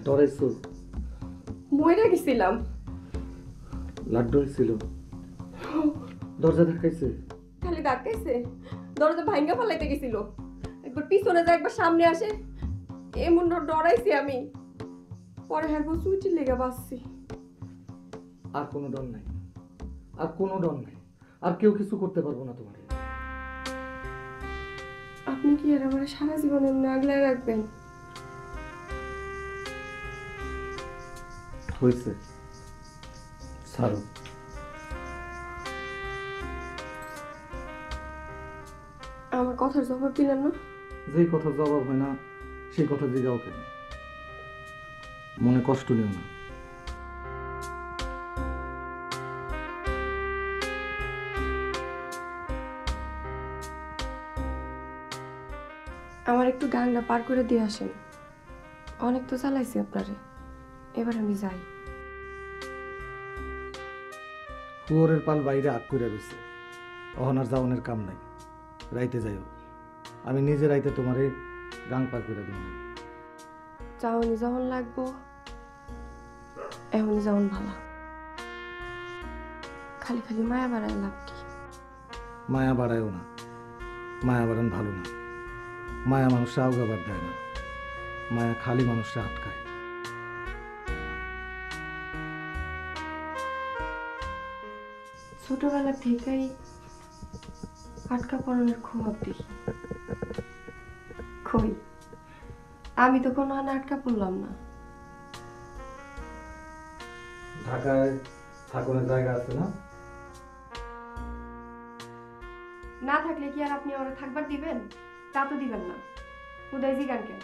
ডরাইছো? মইরা গেছিলাম। লাড্ডু হয়েছিল? দরজা ধাক্কাইছে? খালি ধাক্কাইছে, দরজা ভাঙ্গা ফেলাইতে গেছিল। একবার পিছনে যায় একবার সামনে আসে, এমন ডরাইছি আমি। পরে হারবো সুইটির লেগে বাঁচছি। আর কোনো ডর নাই, আর কোনো ডর নাই, আর কেউ কিছু করতে পারবো না তোমার। আপনি কি আর আমার সারা জীবন এমনি আগলে রাখবেন? হয়েছে, ছাড়ো। আমার কথার জবাব দিলেন না? যেই কথা জবাব হয় না সেই কথা জিগাও কেন? মনে কষ্ট নিও না। আমার একটু গানটা পার করে দিয়ে আসেন। অনেক তো চালাইছি আপনারে, এবার আমি যাই। কুয়োরের পাল বাইরে আগ করে রয়েছে, অহনার যাওয়ানের কাম নাই। রাইতে যাইও, আমি নিজে রাইতে তোমারে গাং পার করে দেব। যাওনি যখন লাগবো এমনই যেমন ভালো। খালি খালি মায়া বাড়ায় লাভ কি? মায়া বাড়ায়ও না, মায়া বাড়ান ভালো না। মায়া মানুষরা আউগাবার দেয় না, মায়া খালি মানুষরা আটকায়। ছোটবেলা থেকেই আটকা পড়ানোর খবর দেখি। কই, আমি তো কোনো আটকা পড়লাম না। ঢাকায় থাকুনের জায়গা আছে না? না থাকলে কি আর আপনি ওরা থাকবার দিবেন? তা তো দিবেন না। উদয় জি গান কেন?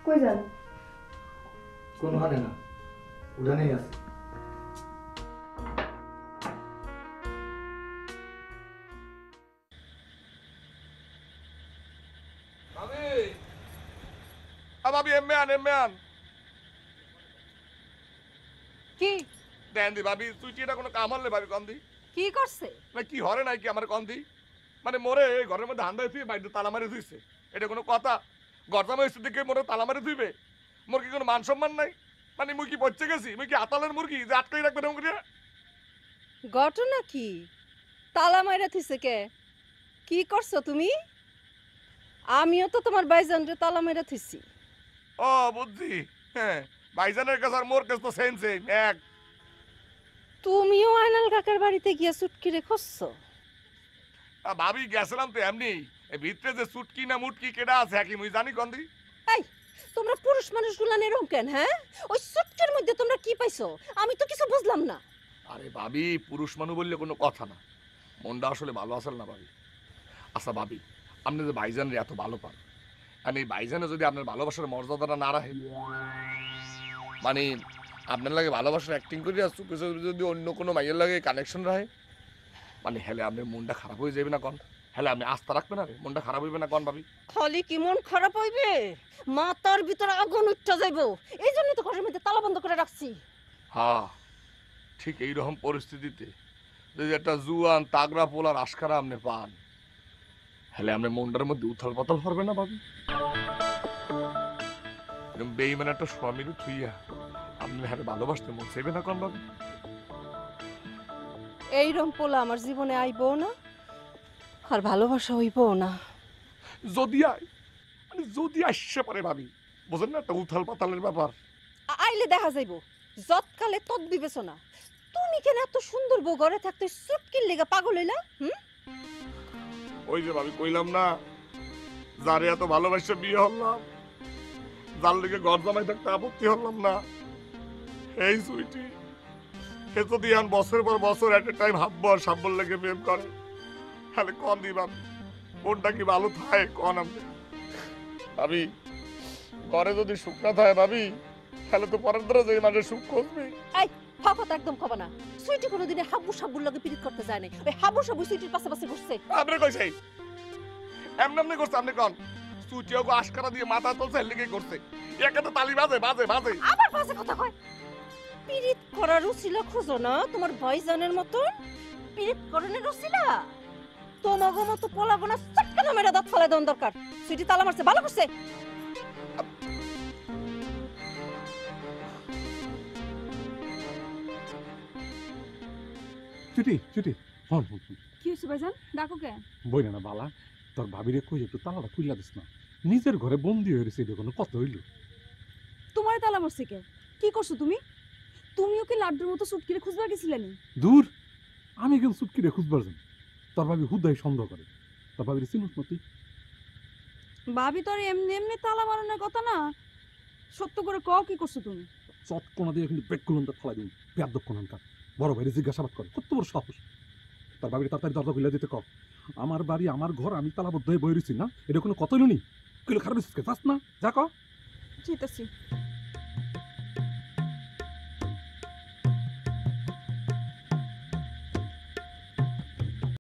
কই যান? কোনো হানে না, উঠানেই আছে। ভাবি এমএন কি দেন দি ভাবি তুই কি এটা কোনো কাম হলে ভাবি কন্দি কি করছে? না কি হরে নাই কি আমার কন্দি মানে মোরে ঘরের মধ্যে হান্ডাই তুই বাইরে তালা মারি ধুইছে, এটা কোনো কথা? গরজামা হয়েছে দিকে মোরে তালা মারি ধুইবে? মোর কি কোনো মান সম্মান নাই? মানে মুই কি বচ্চে গেছি? মুই কি আতালের মুরগি যে আটকাই রাখবে না মুরগি? ঘটনা কি? তালা মাইরা থিছে কে? কি করছো তুমি? আমিও তো তোমার বাইজানরে তালা মাইরা থিছি। ও বুঝছি, হ্যাঁ ভাইজানের কাছে আর মোর কাছে তো সেম সেম এক। তুমিও আয়নাল কাকার বাড়িতে গিয়া চুটকিরে খুঁজছো? ভাবি গেছিলাম তো এমনি, এই ভিতরে যে সুটকি না মুটকি কেডা আছে কি মুই জানি কন্দি? এই তোমরা পুরুষ মানুষগুলা এরকম কেন? হ্যাঁ, ওই চুটকির মধ্যে তোমরা কি পাইছো? আমি তো কিছু বুঝলাম না। আরে ভাবি পুরুষ মানুষ বললে কোনো কথা না, মনটা আসলে ভালো আসল না ভাবি। আচ্ছা ভাবি, আপনি যে ভাইজানের এত ভালো পান, আর এই ভাইজানে যদি আপনার ভালোবাসার মর্যাদাটা না রাখে, মানে আপনার লাগে ভালোবাসার অ্যাক্টিং করে আসছো কিছু যদি অন্য কোনো মাইয়ের লাগে কানেকশন রাখে, মানে হেলে আপনার মনটা খারাপ হয়ে যাবে না কন? হেলে আপনি আস্থা রাখবেন আরে মনটা খারাপ হইবে না কন ভাবি? খালি কি মন খারাপ হইবে? মাথার ভিতরে আগুন উঠতে যাইবো। এই জন্যই তো ঘরের মধ্যে তালা বন্ধ করে রাখছি। হ্যাঁ ঠিক এইরকম পরিস্থিতিতে যদি একটা জুয়ান তাগড়া পোলার আশকারা আপনি পান, হেলে আপনার মনটার মধ্যে উথাল পাতাল করবে না ভাবি? বেইমান একটা স্বামীর থুইয়া আপনি হ্যাঁ ভালোবাসতে মন চাইবে না কন ভাবি? এইরকম পোলা আমার জীবনে আইবো না, আর ভালোবাসা হইবো না। যদি আয় মানে যদি আসছে পারে ভাবি, বুঝেন না একটা উথাল পাতালের ব্যাপার। আইলে দেখা যাইবো, যৎকালে তৎ বিবেচনা। তুমি কেন এত সুন্দর বউ ঘরে থাকতে চুটকির লেগে পাগল হইলা? ওই যে ভাবি কইলাম না, যারে এত ভালোবাসে বিয়ে হলাম, যার লেগে ঘর জামাই থাকতে আপত্তি হলাম না, এই সুইটি সে যদি এখন বছরের পর বছর এট এ টাইম হাব্বর সাব্বর লেগে প্রেম করে, তাহলে কন দি ভাবি কোনটা কি ভালো থাকে কন? আমি ভাবি ঘরে যদি সুখ না থাকে ভাবি, তাহলে তো পরের ধরে যে মানুষের সুখ খুঁজবে। এই কথা একদম কবা না। সুইটি কোনোদিনে হাবু সাবুর লগে পিরিত করতে যায় নাই। ওই হাবু সাবু সুইটির পাশে পাশে ঘুরছে। আপনি কইছে এমন এমনি করছে? আপনি কন সুইটিও আশকারা দিয়ে মাথা তুলছে লেগে করছে, একে তো তালি বাজে বাজে বাজে। আবার পাশে কথা কয়। পিরিত করার উছিলা খোঁজো না তোমার ভাইজানের মতন? পিরিত করণের উছিলা তোমাকে মতো পোলাবো না, চাক্কানা মেরে দাঁত ফালাই দেওয়ার দরকার। সুইটি তালা মারছে, ভালো করছে। চুটি চুটি হন হন হন। কি হয়েছে ভাইজান, ডাকো কে? বই না বালা, তোর ভাবিরে কই একটু তালাটা খুইলা দিস না। নিজের ঘরে বন্দি হয়ে রয়েছে, এটা কোনো কত হইল? তোমার তালা মারছে কে? কি করছো তুমি? তুমিও কি লাড্ডুর মতো সুটকিরে খুঁজবার গেছিলে নি? দূর, আমি কেন সুটকিরে খুঁজবার যান? তোর ভাবি হুদাই সন্দেহ করে। তোর ভাবির চিনুস না তুই? ভাবি তো আর এমনি এমনি তালা মারানোর কথা না। সত্য করে কও, কি করছো তুমি? চটকোনা দিয়ে কিন্তু ব্রেক কুলনটা ফালাই দিন। বেয়াদব কোনটা বড় ভাইরে জিজ্ঞাসাবাদ করে, কত বড় সাহস! তার ভাবির তাড়াতাড়ি দরজা খুলে দিতে কর। আমার বাড়ি, আমার ঘর, আমি তালাবদ্ধ হয়ে বই রয়েছি না, এটা কোনো কতই নি। কইলে খারাপ যাস না, যা ক। যেতেছি।